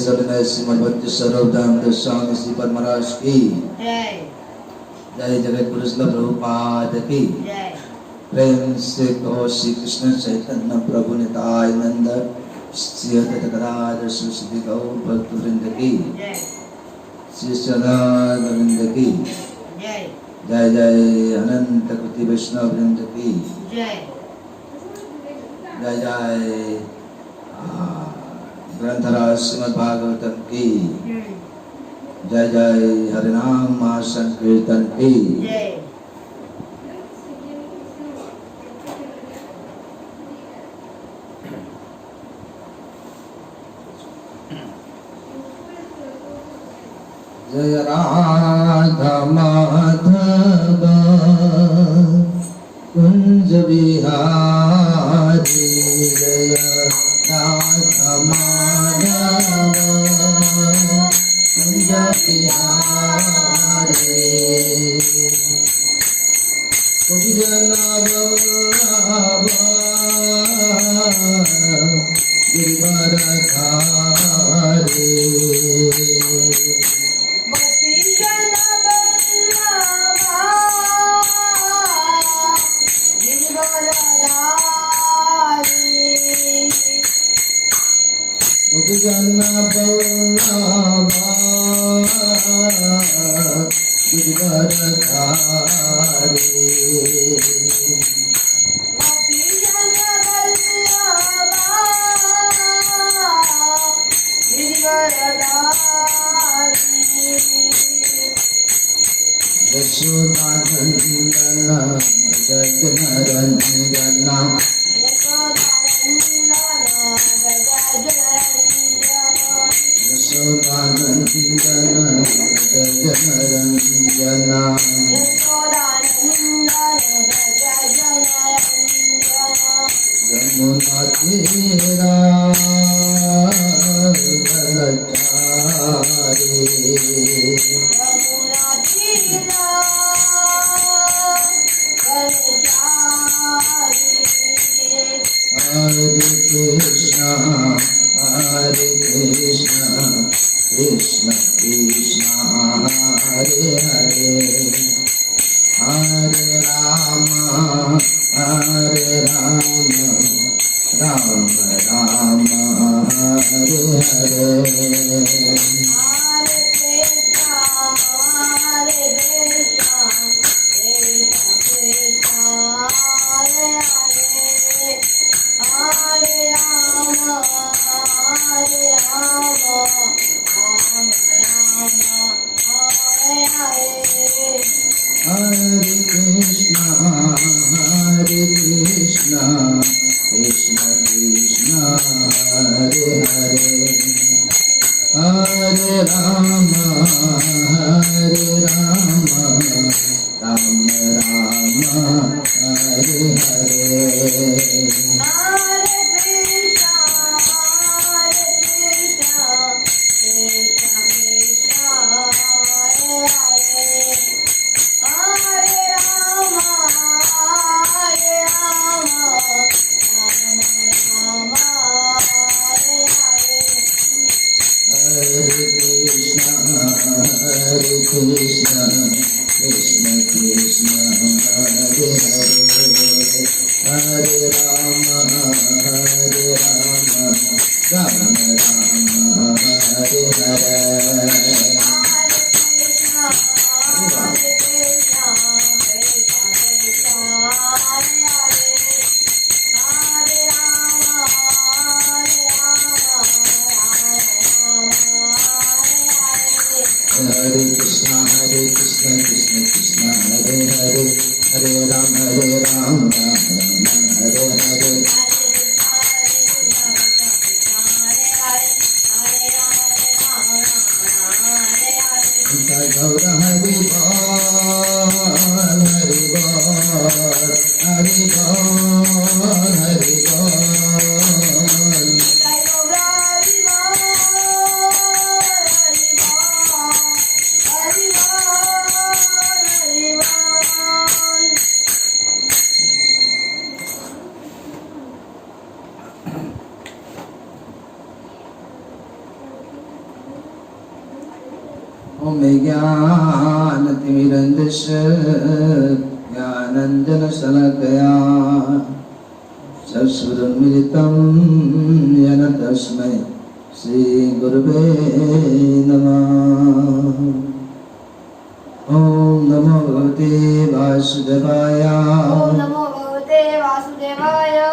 सविनय श्रीमद् भक्ति सर्वोत्तम स्वामी श्रीपद महाराज की जय। जय। जगत गुरु श्रील प्रभुपाद की जय। प्रेम से कहो श्री कृष्ण चैतन्य प्रभु नित्यानंद श्री अद्वैत गदाधर सरस्वती गौर भक्तवृंद की जय। श्री सदा गोविंद की जय। जय जय। अनंत कोटि वैष्णव वृंद की जय। जय जय। ग्रंथराज श्रीमद् भागवतम की जय जय। हरिनाम महासंकीर्तन की जय। जय राधा माधव कुंज बिहारी जय राधा माधव कुंज बिहारी कुंज नवल्लभ Girivardhari Jana Ballabha Giridharadhari Jana Ballabha Giridharadhari Yashodanandana Jaganarandana Yashodanandana Jaganarandana Yamuna Tira Galachari Yamuna Tira Galachari Hare Krishna Hare Krishna Krishna Krishna Hare Hare Hare Rama Hare Rama Rama Rama Hare Hare Krishna Krishna Hare Hare Hare Rama Rama Rama Hare Hare Krishna Krishna Krishna Hare Hare Hare Rama Rama Rama Hare Hare Hare Krishna Krishna Krishna Hare Hare Hare Rama Rama Hare Hare Gaura Hari Bol Hari Bol Hari Bol Hari Bol Om Jnanatimirandasya Jnananjanasalakaya Chakshurunmilitam Yena Tasmai Shri Gurave Namah. Om Namo Bhagavate Vasudevaya. Om Namo Bhagavate Vasudevaya.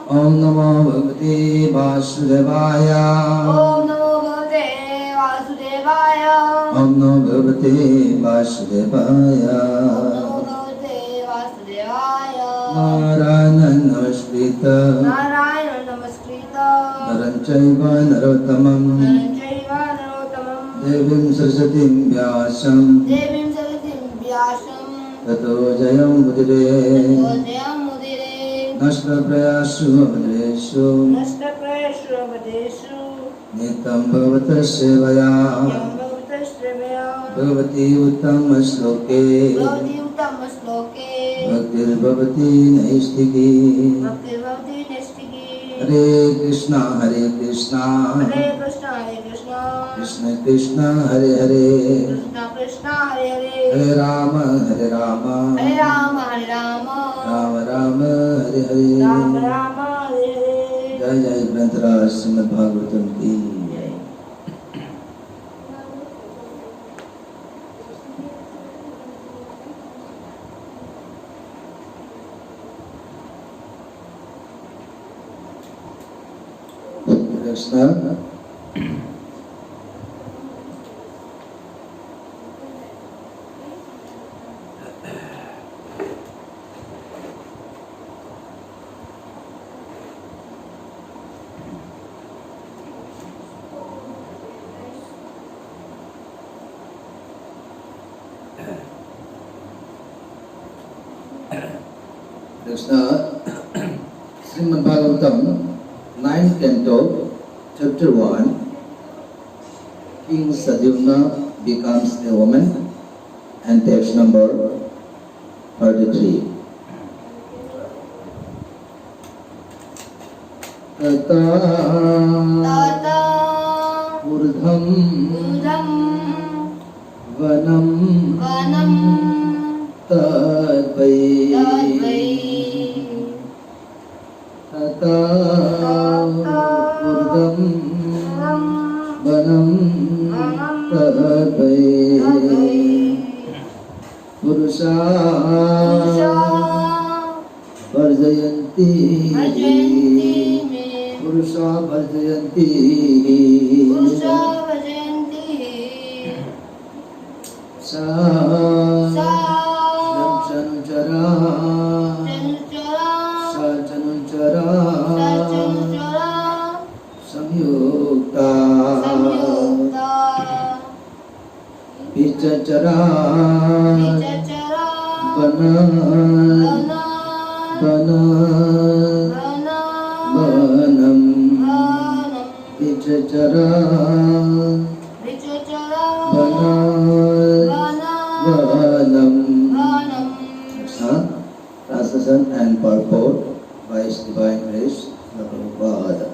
Om Namo Bhagavate Vasudevaya. Om Namo Bhagavate Vasudevaya. Om Namo Bhagavate Vasudevaya. Om Namo Bhagavate Vasudevaya. Narayana Namaskritya Narayana Namaskritya Naram Chaiva Narottamam Naram Chaiva Narottamam Devim Saraswatim Vyasam Devim Saratim Vyasam Tato Jayam Mudire Jayam Mudire Nashta Prayasu Abhadreshu Nashta Prayashu Abhadeshu Nitam Bhavata Sevaya Yam Bhavata Shrevaya Bhavati Uttama Sloke Bhavati Uttama Sloke Bhaktir Bhavati Naistiki Bhakti Bhavati Nestiki Hare Krishna Hare Krishna Hare Krishna Hare Krishna Krishna Krishna Hare Hare Krishna Krishna Hare Hare Hare Rama Hare Rama Hare Rama Hare Rama Rama Rama Hare Hare Rama Rama Hare Hare Jai Jai Grantharaj Srimad Bhagavatam ki Jai. Krishna. Krishna, Srimad Bhagavatam, 9th canto, chapter 1, King Sadyumna becomes a woman, and text number 33. Tata Tata Urdham Udam Vanam Vanam Tadvai Tadvai Tata Urdham Vanam Tadvai Purusha Varjayanti Bhajanti me Purusha Varjayanti Purusha Bhajanti Sa Sa Chanuchara Chanuchara Sa Chanuchara Chanuchara Samyukta Samyukta Vichachara Vichachara Vana Vana Vana Vana Vanam Vanam Vichachara Vichachara Vana Vana Vanam. Vanam Translation and purport by His Divine Grace, Prabhupada.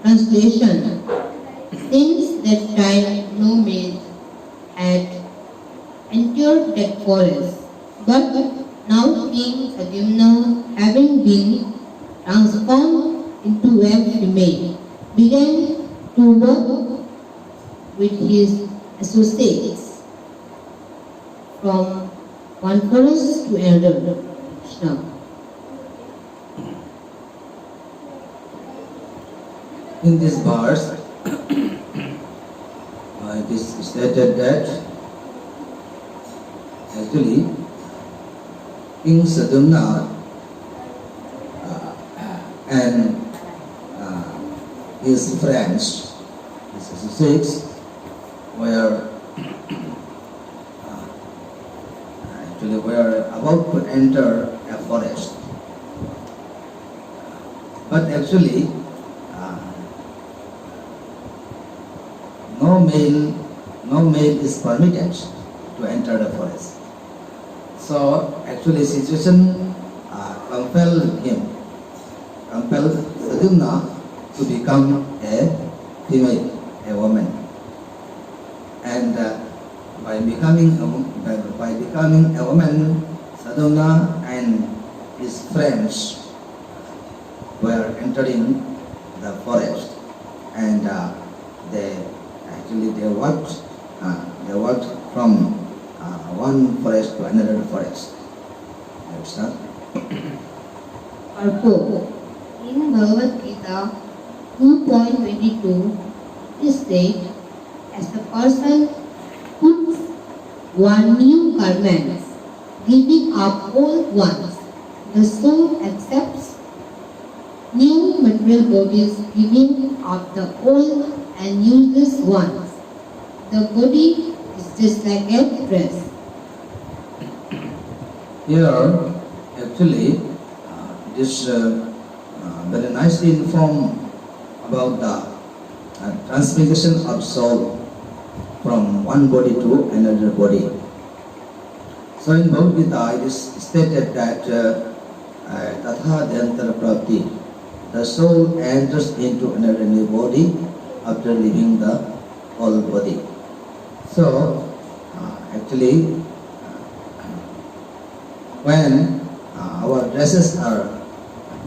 Translation. Since that time no male had entered that forest, but now King Sadyumna, having been transformed into a female, began to work with his associates from one forest to another. Krishna. In this verse, it is stated that actually King Sadyumna and his friends, his associates, were about to enter a forest. But actually, no male is permitted. to enter the forest. So actually situation compelled Sadhuna to become a female, a woman. And by becoming a woman, Sadhuna and his friends were entering the forest, and they walked from one forest to another forest. Understand? Purport. In Bhagavad Gita 2.22, it states, as a person puts one new garment, giving up old ones, the soul accepts new material bodies, giving up the old and useless ones. The body is just like a dress. Here, actually, this very nicely informed about the transmigration of soul from one body to another body. So in Bhagavad Gita, it is stated that Tatha Dhyantara Prapti, the soul enters into another new body after leaving the old body. So actually, when our dresses are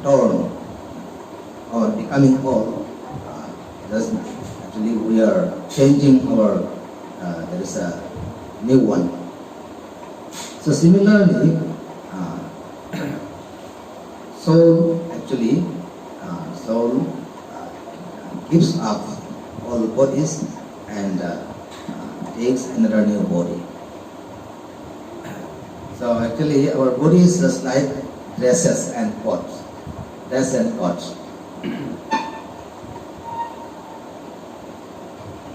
torn or becoming old, actually we are changing our, there is a new one. So similarly, soul gives up all bodies and takes another new body. So actually our body is just like dresses and coats. Dress and coats.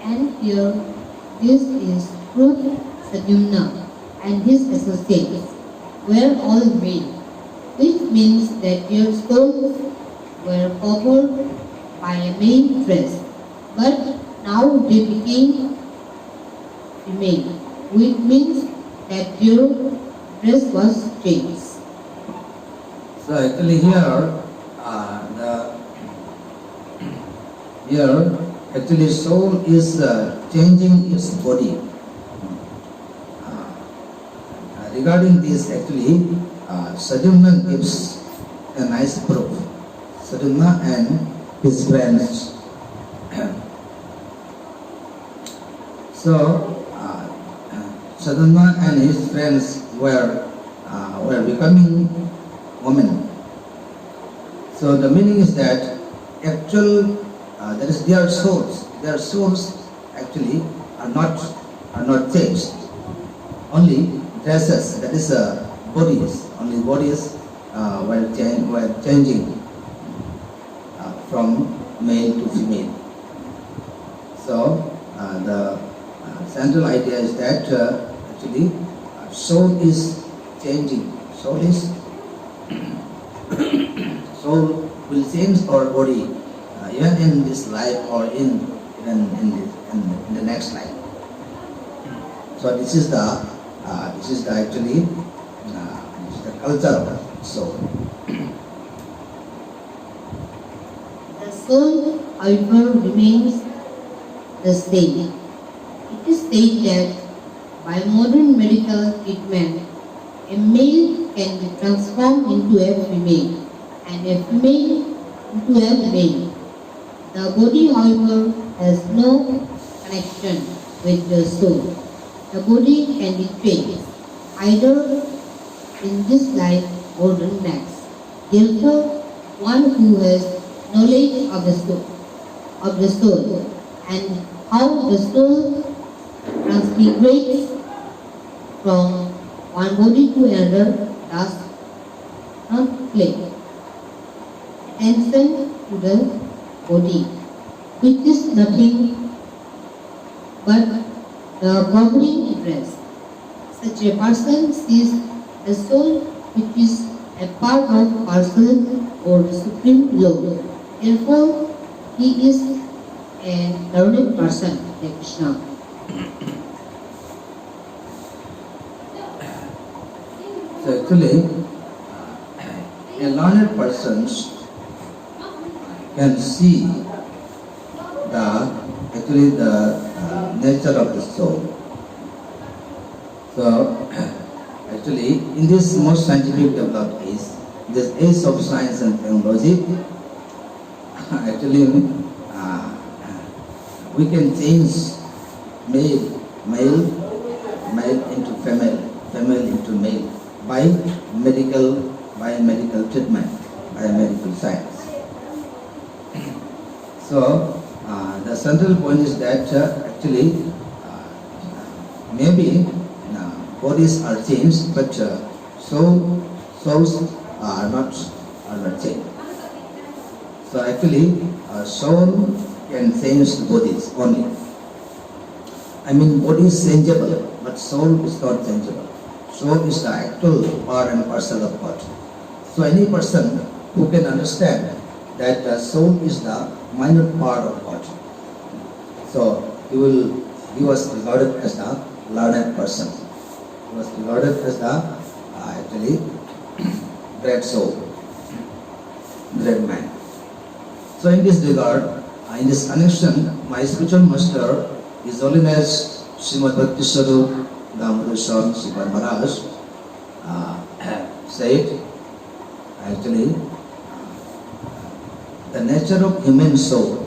And here, this is proof Sadyumna and his associates were all male, which means that their souls were covered by a male dress, but now they became female, which means that their dress was changed. So actually here soul is changing its body. Regarding this, actually, Sadyumna gives a nice proof. Sadyumna and his friends. So Sadyumna and his friends were becoming women. So the meaning is that that is their souls actually are not changed. Only dresses, that is bodies, only bodies were changing from male to female. So the central idea is that actually soul is changing. Soul will change our body even in this life or even in the next life. So this is the culture of soul. The soul, however, remains the same. It is said that by modern medical treatment, a male can be transformed into a female and a female into a male. The body, however, has no connection with the soul. The body can be changed either in this life or the next. Therefore, one who has knowledge of the soul and how the soul transmigrates from one body to another does not pay attention to the body, which is nothing but the covering dress. Such a person sees the soul, which is a part of person or the Supreme Lord. Therefore, he is a learned person, like Krishna. actually, a learned person can see the nature of the soul. So, actually, in this most scientific developed age, this age of science and technology, actually, we can change male into female, female into male by medical treatment, by medical science. So the central point is that actually maybe bodies are changed, but souls are not changed. So actually, soul can change the bodies only. I mean, body is changeable, but soul is not changeable. Soul is the actual part and parcel of God. So any person who can understand that the soul is the minor part of God, so he was regarded as the learned person. He was regarded as the actually great soul, great man. So in this regard, in this connection, my spiritual master, His Holiness Srimad Bhakti Swarup Damodar Swami Sripad Maharaj said, actually, the nature of human soul,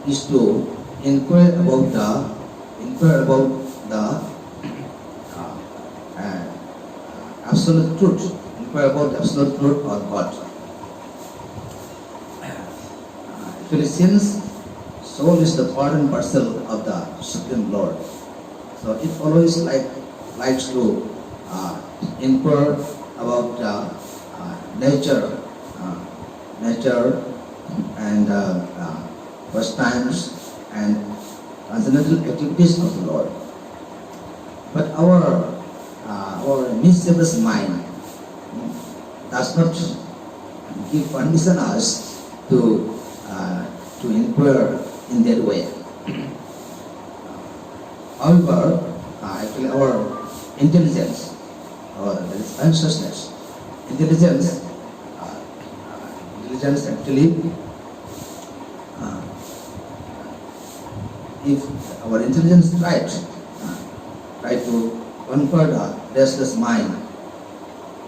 is to inquire about the absolute truth, inquire about the absolute truth or God. Actually, since soul is the part and parcel of the Supreme Lord, so it always likes to inquire about the nature and pastimes and transcendental activities of the Lord. But our mischievous mind does not give permission us to inquire in that way. However, actually our intelligence, or that is consciousness, intelligence actually, if our intelligence try to conquer the restless mind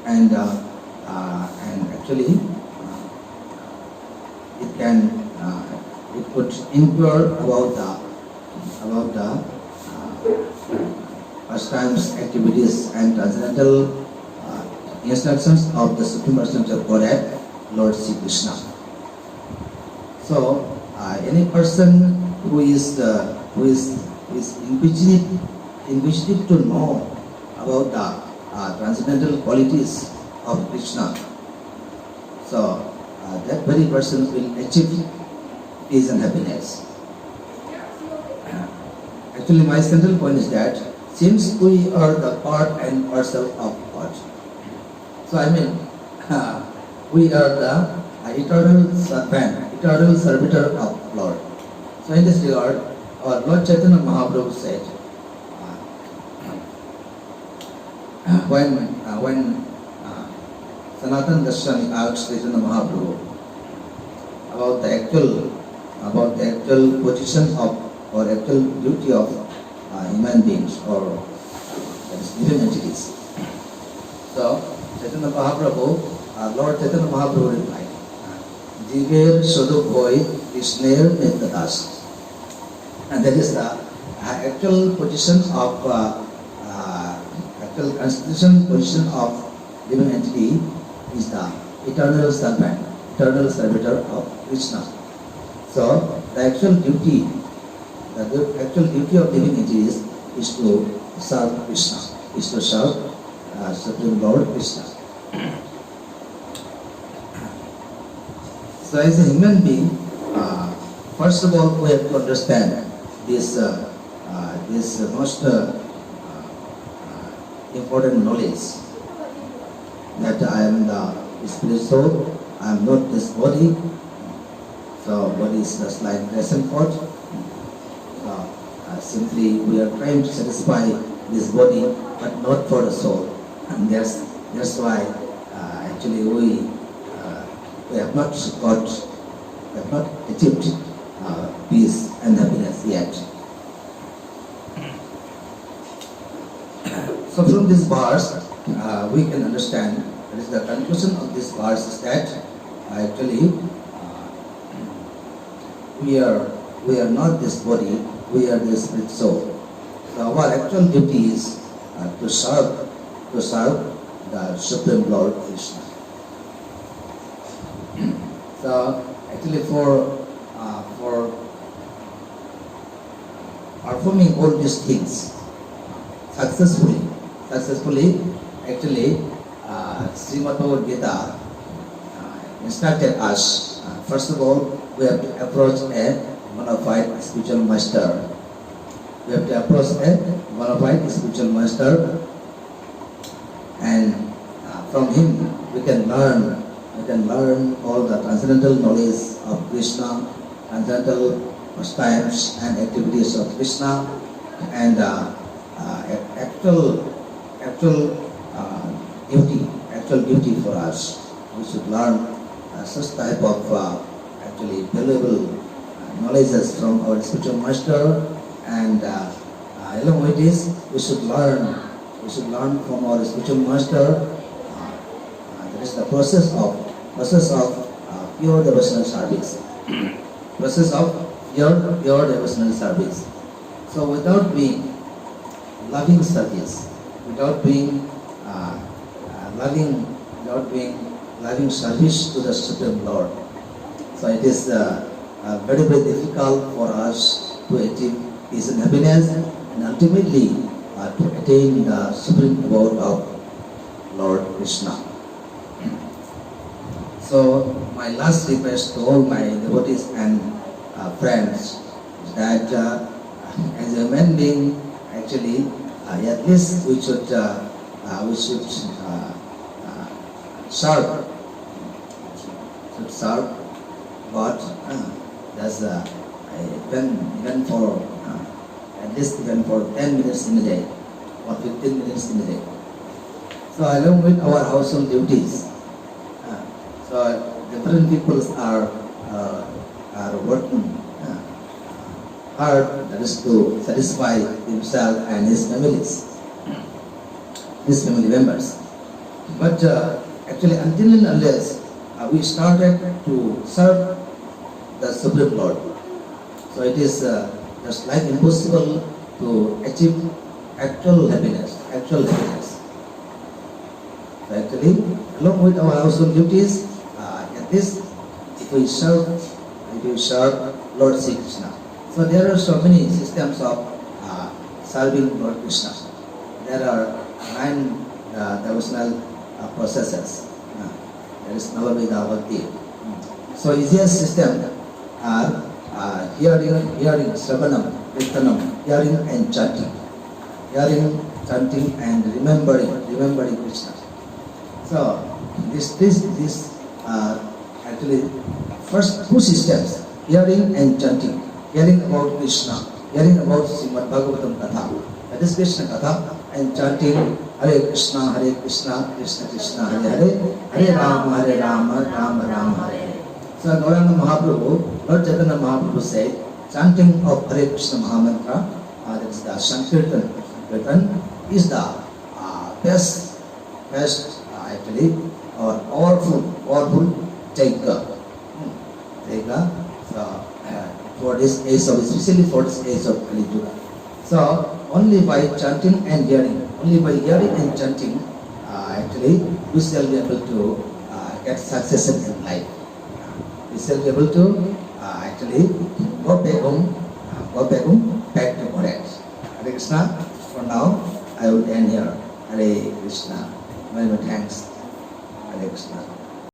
and actually it could inquire about the pastimes, activities and transcendental instructions of the Supreme Personality of Godhead, Lord Sri Krishna. So any person who is inquisitive to know about the transcendental qualities of Krishna, so that very person will achieve peace and happiness. Actually, my central point is that since we are the part and parcel of God, so I mean, we are the eternal servant, eternal servitor of Lord. So in this regard, our Lord Chaitanya Mahaprabhu said, when Sanatana Daswami asked Chaitanya Mahaprabhu about the actual position of or actual duty of human beings or living entities. So Chaitanya Mahaprabhu, Lord Chaitanya Mahaprabhu replied, Jiver Swadubhoy Krishner Netadas. And that is the actual position of actual constitution position of living entity is the eternal servant, eternal servitor of Krishna. So the actual duty of living entities is to serve Krishna, is to serve Supreme Lord Krishna. So as a human being, first of all we have to understand this most important knowledge that I am the spirit soul, I am not this body. So body is just like dress and pot. Simply we are trying to satisfy this body, but not for the soul. And that's why actually we have not achieved peace and happiness yet. So from this verse, we can understand, that is the conclusion of this verse is that actually we are not this body, we are the spirit soul. So our actual duty is to serve the Supreme Lord Krishna. So actually for performing all these things successfully, actually Srimad Bhagavad Gita instructed us, first of all, we have to approach a bona fide spiritual master. We have to approach a bona fide spiritual master, and from him we can learn all the transcendental knowledge of Krishna, transcendental pastimes and activities of Krishna, and actual duty for us. We should learn such type of actually valuable knowledges from our spiritual master, and along with this, we should learn from our spiritual master. That is the process of pure devotional service. Process of pure devotional service. So without doing loving service, without doing loving service to the Supreme Lord, so it is very difficult for us to achieve peace and happiness, and ultimately to attain the supreme abode of Lord Krishna. So my last request to all my devotees and friends is that as a human being, actually, at least we should serve God. That's even for at least even for 10 minutes in a day or 15 minutes in a day. So along with our household duties, so different people are working hard, that is to satisfy himself and his family members. But actually, until and unless we started to serve the Supreme Lord, so it is just like impossible to achieve actual happiness. So actually, along with our household duties, at least if we serve Lord Sri Krishna. So there are so many systems of serving Lord Krishna. There are 9 devotional processes. There is Navaveda Bhakti. So easiest system are hearing, Shravanam, Kirtanam, hearing and chanting. Hearing, chanting and remembering Krishna. So this are actually first 2 systems, hearing and chanting. Hearing about Krishna, hearing about Srimad Bhagavatam Katha, that is Krishna Katha, and chanting Hare Krishna, Krishna Krishna, Hare Hare Rama, Rama Rama, Hare Hare. So Gauranga Mahaprabhu, Lord Chaitanya Mahaprabhu said, chanting of Hare Krishna Mahamantra, that is the Sankirtan. Sankirtan is the best actually, or powerful Jaika. So for this age of, especially for this age of Kali Yuga. So only by chanting and hearing, chanting, actually we shall be able to get success in life. We shall be able to actually go back home, back to Godhead. Hare Krishna. For now, I will end here. Hare Krishna. Many thanks. Hare Krishna.